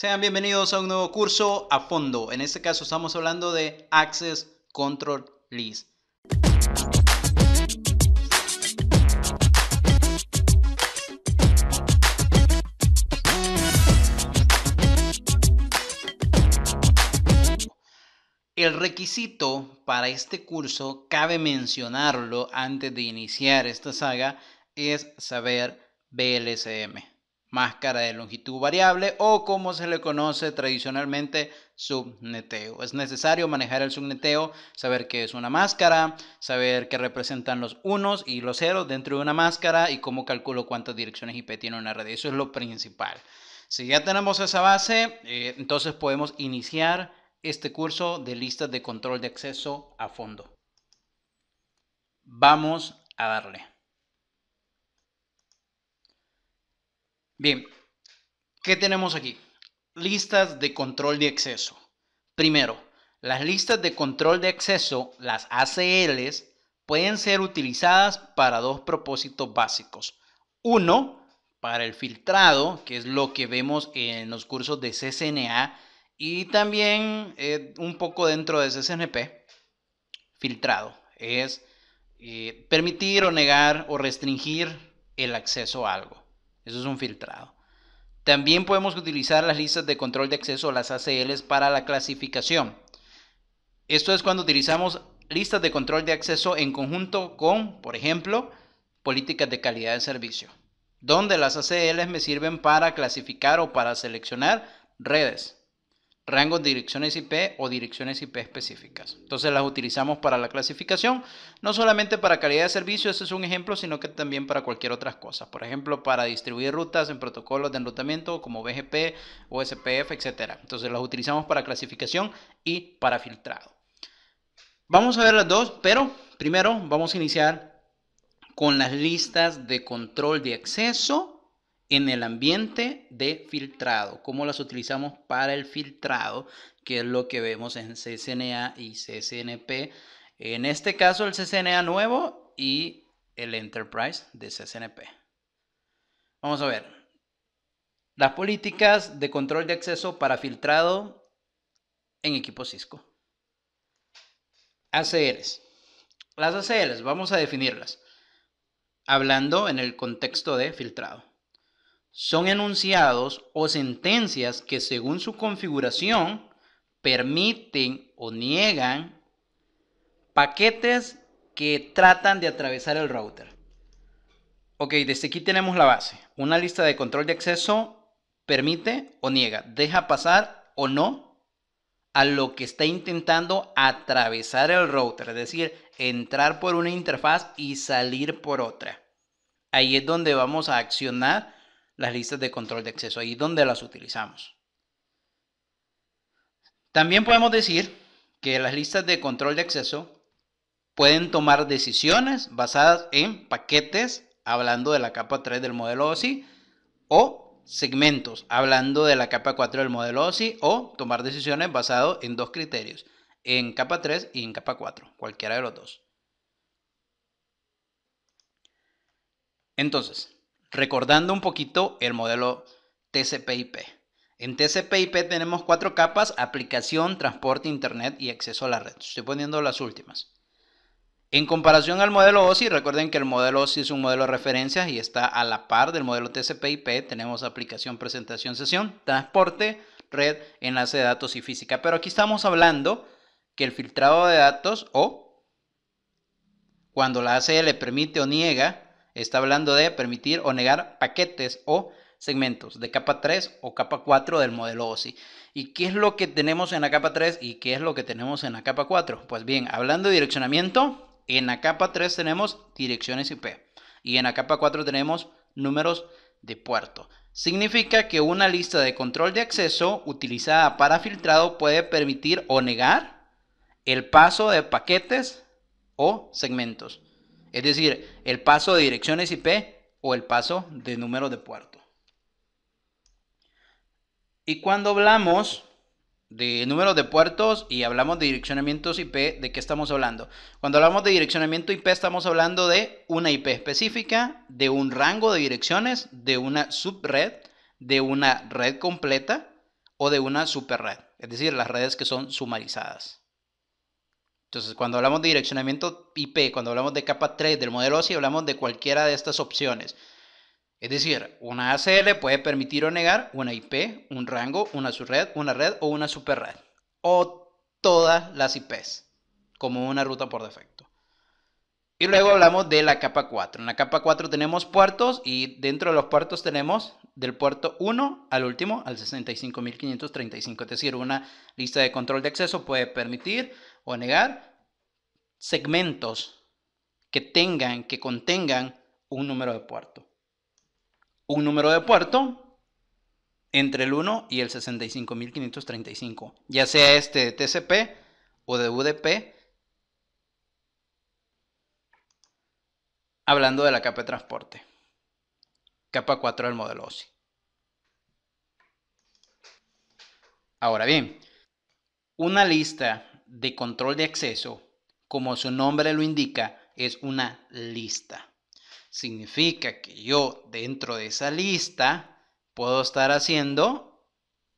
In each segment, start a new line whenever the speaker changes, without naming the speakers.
Sean bienvenidos a un nuevo curso a fondo. En este caso estamos hablando de Access Control List. El requisito para este curso, cabe mencionarlo antes de iniciar esta saga, es saber BLSM, máscara de longitud variable o como se le conoce tradicionalmente, subneteo. Es necesario manejar el subneteo, saber qué es una máscara, saber qué representan los unos y los ceros dentro de una máscara y cómo calculo cuántas direcciones IP tiene una red. Eso es lo principal. Si ya tenemos esa base, entonces podemos iniciar este curso de listas de control de acceso a fondo. Vamos a darle. Bien, ¿qué tenemos aquí? Listas de control de acceso. Primero, las listas de control de acceso, las ACLs, pueden ser utilizadas para dos propósitos básicos. Uno, para el filtrado, que es lo que vemos en los cursos de CCNA y también un poco dentro de CCNP. Filtrado es permitir o negar o restringir el acceso a algo. Eso es un filtrado. También podemos utilizar las listas de control de acceso, las ACLs, para la clasificación. Esto es cuando utilizamos listas de control de acceso en conjunto con, por ejemplo, políticas de calidad de servicio, donde las ACLs me sirven para clasificar o para seleccionar redes, rangos de direcciones IP o direcciones IP específicas. Entonces las utilizamos para la clasificación, no solamente para calidad de servicio, ese es un ejemplo, sino que también para cualquier otra cosa. Por ejemplo, para distribuir rutas en protocolos de enrutamiento como BGP o SPF, etc. Entonces las utilizamos para clasificación y para filtrado. Vamos a ver las dos, pero primero vamos a iniciar con las listas de control de acceso en el ambiente de filtrado, cómo las utilizamos para el filtrado, que es lo que vemos en CCNA y CCNP. En este caso el CCNA nuevo y el Enterprise de CCNP. Vamos a ver. Las políticas de control de acceso para filtrado en equipo Cisco. ACLs. Las ACLs, vamos a definirlas, hablando en el contexto de filtrado. Son enunciados o sentencias que según su configuración permiten o niegan paquetes que tratan de atravesar el router. Ok, desde aquí tenemos la base. Una lista de control de acceso permite o niega, deja pasar o no a lo que está intentando atravesar el router, es decir, entrar por una interfaz y salir por otra. Ahí es donde vamos a accionar las listas de control de acceso, ahí es donde las utilizamos. También podemos decir que las listas de control de acceso pueden tomar decisiones basadas en paquetes, hablando de la capa 3 del modelo OSI, o segmentos, hablando de la capa 4 del modelo OSI, o tomar decisiones basadas en dos criterios, en capa 3 y en capa 4, cualquiera de los dos. Entonces, recordando un poquito el modelo TCP/IP. En TCP/IP tenemos 4 capas: aplicación, transporte, internet y acceso a la red. Estoy poniendo las últimas. En comparación al modelo OSI, recuerden que el modelo OSI es un modelo de referencias y está a la par del modelo TCP/IP. Tenemos aplicación, presentación, sesión, transporte, red, enlace de datos y física. Pero aquí estamos hablando que el filtrado de datos, o cuando la ACL permite o niega, está hablando de permitir o negar paquetes o segmentos de capa 3 o capa 4 del modelo OSI. ¿Y qué es lo que tenemos en la capa 3 y qué es lo que tenemos en la capa 4? Pues bien, hablando de direccionamiento, en la capa 3 tenemos direcciones IP y en la capa 4 tenemos números de puerto. Significa que una lista de control de acceso utilizada para filtrado puede permitir o negar el paso de paquetes o segmentos. Es decir, el paso de direcciones IP o el paso de números de puerto. Y cuando hablamos de números de puertos y hablamos de direccionamientos IP, ¿de qué estamos hablando? Cuando hablamos de direccionamiento IP estamos hablando de una IP específica, de un rango de direcciones, de una subred, de una red completa o de una superred, es decir, las redes que son sumarizadas. Entonces, cuando hablamos de direccionamiento IP, cuando hablamos de capa 3 del modelo OSI, hablamos de cualquiera de estas opciones. Es decir, una ACL puede permitir o negar una IP, un rango, una subred, una red o una superred. O todas las IPs, como una ruta por defecto. Y luego hablamos de la capa 4. En la capa 4 tenemos puertos y dentro de los puertos tenemos del puerto 1 al último, al 65.535. Es decir, una lista de control de acceso puede permitir o negar segmentos que contengan un número de puerto. Un número de puerto entre el 1 y el 65.535, ya sea este de TCP o de UDP, hablando de la capa de transporte, capa 4 del modelo OSI. Ahora bien, una lista de control de acceso, como su nombre lo indica, es una lista. Significa que yo dentro de esa lista puedo estar haciendo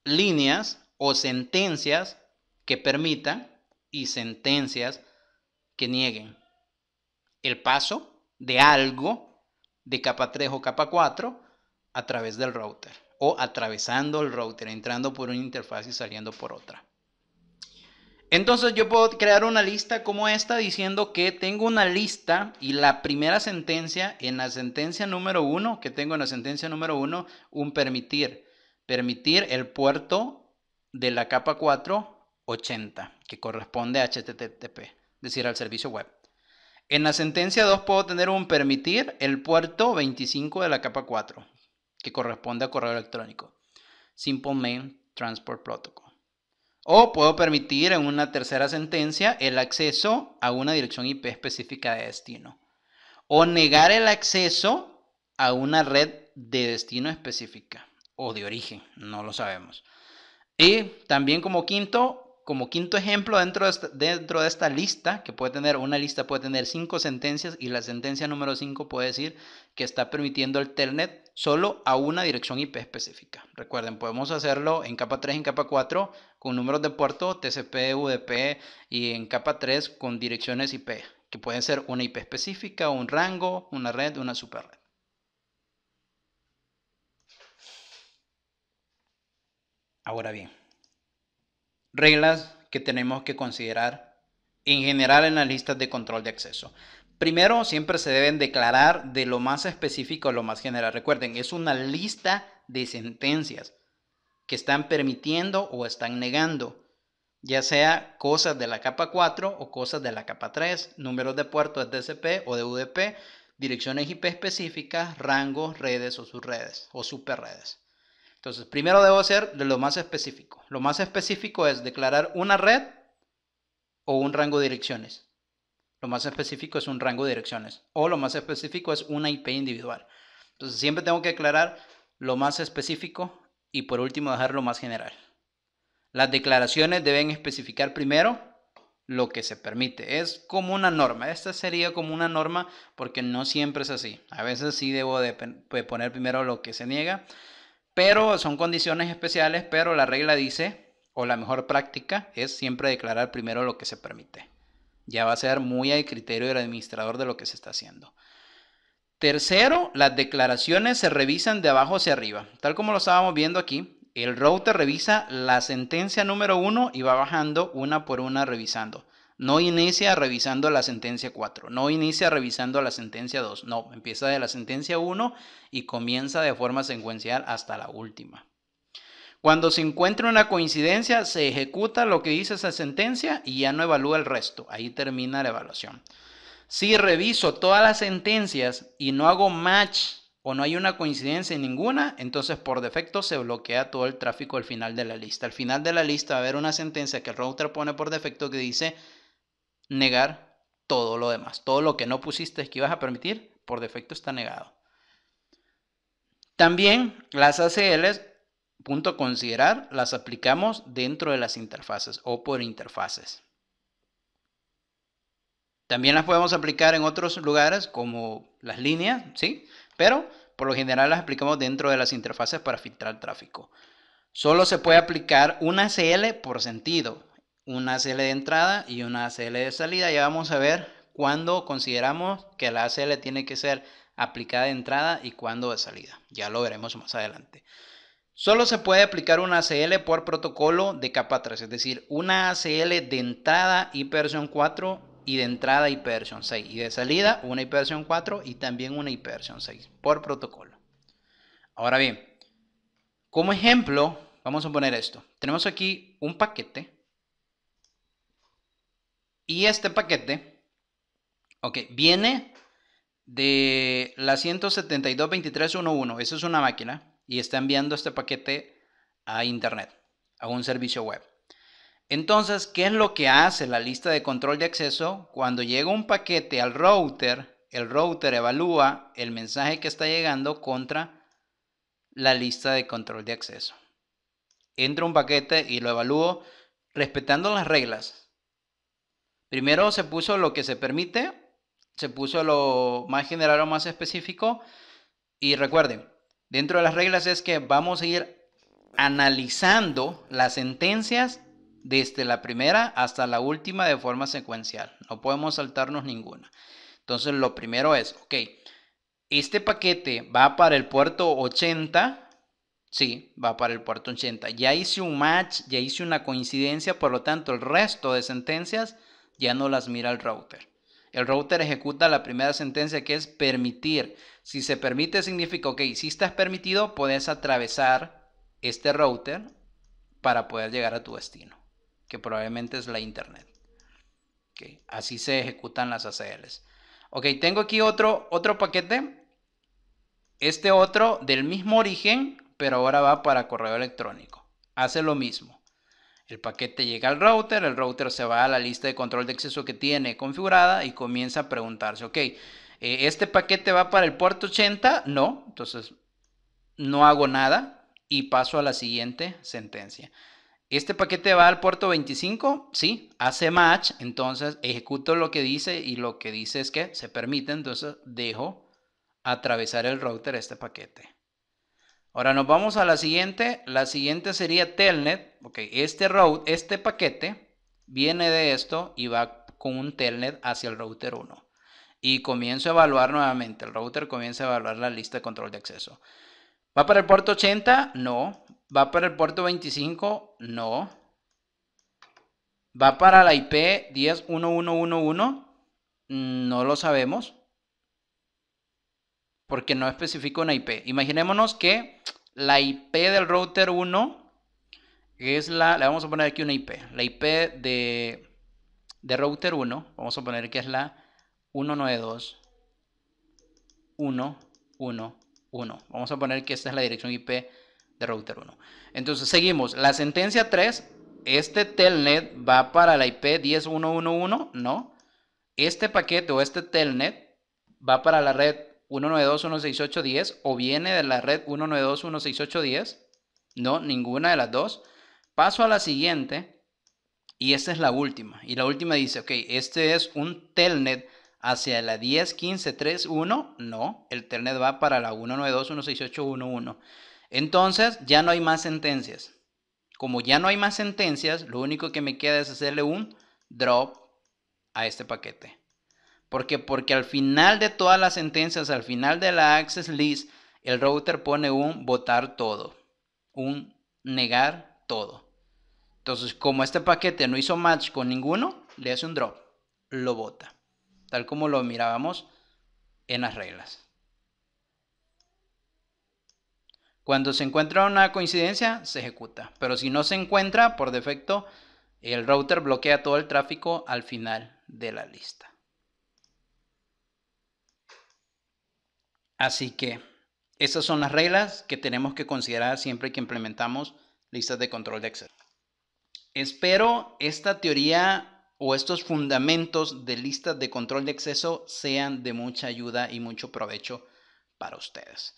líneas o sentencias que permitan y sentencias que nieguen el paso de algo de capa 3 o capa 4 a través del router o atravesando el router, entrando por una interfaz y saliendo por otra. Entonces yo puedo crear una lista como esta diciendo que tengo una lista y la primera sentencia, en la sentencia número 1, que tengo en la sentencia número 1, un permitir el puerto de la capa 4 80, que corresponde a HTTP, es decir, al servicio web. En la sentencia 2 puedo tener un permitir el puerto 25 de la capa 4, que corresponde a correo electrónico. Simple Mail Transport Protocol. O puedo permitir en una tercera sentencia el acceso a una dirección IP específica de destino. O negar el acceso a una red de destino específica o de origen, no lo sabemos. Y también como quinto ejemplo dentro de esta lista, que puede tener una lista, puede tener 5 sentencias y la sentencia número 5 puede decir que está permitiendo el telnet solo a una dirección IP específica. Recuerden, podemos hacerlo en capa 3, en capa 4 con números de puerto, TCP, UDP y en capa 3 con direcciones IP, que pueden ser una IP específica, un rango, una red, una superred. Ahora bien, reglas que tenemos que considerar en general en las listas de control de acceso. Primero, siempre se deben declarar de lo más específico a lo más general. Recuerden, es una lista de sentencias que están permitiendo o están negando, ya sea cosas de la capa 4 o cosas de la capa 3, números de puertos de TCP o de UDP, direcciones IP específicas, rangos, redes o subredes o superredes. Entonces, primero debo hacer de lo más específico. Lo más específico es declarar una red o un rango de direcciones. Lo más específico es un rango de direcciones. O lo más específico es una IP individual. Entonces, siempre tengo que declarar lo más específico y por último dejar lo más general. Las declaraciones deben especificar primero lo que se permite. Es como una norma. Esta sería como una norma porque no siempre es así. A veces sí debo de poner primero lo que se niega. Pero son condiciones especiales, pero la regla dice, o la mejor práctica, es siempre declarar primero lo que se permite. Ya va a ser muy al criterio del administrador de lo que se está haciendo. Tercero, las declaraciones se revisan de abajo hacia arriba. Tal como lo estábamos viendo aquí, el router revisa la sentencia número 1 y va bajando una por una revisando. No inicia revisando la sentencia 4, no inicia revisando la sentencia 2, no, empieza de la sentencia 1 y comienza de forma secuencial hasta la última. Cuando se encuentra una coincidencia, se ejecuta lo que dice esa sentencia y ya no evalúa el resto, ahí termina la evaluación. Si reviso todas las sentencias y no hago match o no hay una coincidencia en ninguna, entonces por defecto se bloquea todo el tráfico al final de la lista. Al final de la lista va a haber una sentencia que el router pone por defecto que dice negar todo lo demás. Todo lo que no pusiste que ibas a permitir, por defecto está negado. También las ACLs, punto a considerar, las aplicamos dentro de las interfaces o por interfaces. También las podemos aplicar en otros lugares como las líneas, ¿sí? Pero por lo general las aplicamos dentro de las interfaces para filtrar tráfico. Solo se puede aplicar una ACL por sentido, una ACL de entrada y una ACL de salida. Ya vamos a ver cuándo consideramos que la ACL tiene que ser aplicada de entrada y cuándo de salida. Ya lo veremos más adelante. Solo se puede aplicar una ACL por protocolo de capa 3, es decir, una ACL de entrada IP versión 4 y de entrada IP versión 6 y de salida una IP versión 4 y también una IP versión 6 por protocolo. Ahora bien, como ejemplo, vamos a poner esto. Tenemos aquí un paquete y este paquete, viene de la 172.23.1.1. Esa es una máquina y está enviando este paquete a internet, a un servicio web. Entonces, ¿qué es lo que hace la lista de control de acceso? Cuando llega un paquete al router, el router evalúa el mensaje que está llegando contra la lista de control de acceso. Entra un paquete y lo evalúo respetando las reglas. Primero se puso lo que se permite, se puso lo más general o más específico. Y recuerden, dentro de las reglas es que vamos a ir analizando las sentencias desde la primera hasta la última de forma secuencial. No podemos saltarnos ninguna. Entonces lo primero es, este paquete va para el puerto 80. Sí, va para el puerto 80. Ya hice un match, ya hice una coincidencia, por lo tanto el resto de sentencias ya no las mira el router. El router ejecuta la primera sentencia, que es permitir. Si se permite significa, si estás permitido, puedes atravesar este router para poder llegar a tu destino, que probablemente es la internet. Así se ejecutan las ACLs. Tengo aquí otro paquete. Este otro del mismo origen, pero ahora va para correo electrónico. Hace lo mismo. El paquete llega al router, el router se va a la lista de control de acceso que tiene configurada y comienza a preguntarse, ¿este paquete va para el puerto 80? No, entonces no hago nada y paso a la siguiente sentencia. ¿Este paquete va al puerto 25? Sí, hace match, entonces ejecuto lo que dice y lo que dice es que se permite, entonces dejo atravesar el router este paquete. Ahora nos vamos a la siguiente. La siguiente sería telnet. Este paquete viene de esto y va con un telnet hacia el router 1. Y comienzo a evaluar nuevamente. El router comienza a evaluar la lista de control de acceso. ¿Va para el puerto 80? No. ¿Va para el puerto 25? No. ¿Va para la IP 10.1111? No lo sabemos, porque no especifica una IP. Imaginémonos que la IP del router 1 es le vamos a poner aquí una IP. La IP de router 1, vamos a poner que es la 192.1.1.1. Vamos a poner que esta es la dirección IP de router 1. Entonces seguimos. La sentencia 3, este telnet va para la IP 10.1.1.1. No. Este paquete o este telnet va para la red 192.168.10 o viene de la red 192.168.10. No, ninguna de las dos. Paso a la siguiente y esta es la última. Y la última dice, este es un telnet hacia la 10.15.3.1. No, el telnet va para la 192.168.1.1. Entonces ya no hay más sentencias. Como ya no hay más sentencias, lo único que me queda es hacerle un drop a este paquete. ¿Por qué? Porque al final de todas las sentencias, al final de la access list, el router pone un votar todo, un negar todo. Entonces, como este paquete no hizo match con ninguno, le hace un drop, lo vota, tal como lo mirábamos en las reglas. Cuando se encuentra una coincidencia, se ejecuta, pero si no se encuentra, por defecto, el router bloquea todo el tráfico al final de la lista. Así que esas son las reglas que tenemos que considerar siempre que implementamos listas de control de acceso. Espero esta teoría o estos fundamentos de listas de control de acceso sean de mucha ayuda y mucho provecho para ustedes.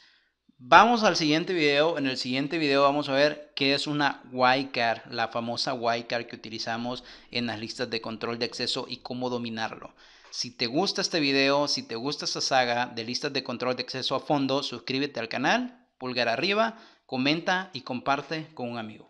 Vamos al siguiente video. En el siguiente video vamos a ver qué es una wildcard, la famosa wildcard que utilizamos en las listas de control de acceso y cómo dominarlo. Si te gusta este video, si te gusta esta saga de listas de control de acceso a fondo, suscríbete al canal, pulgar arriba, comenta y comparte con un amigo.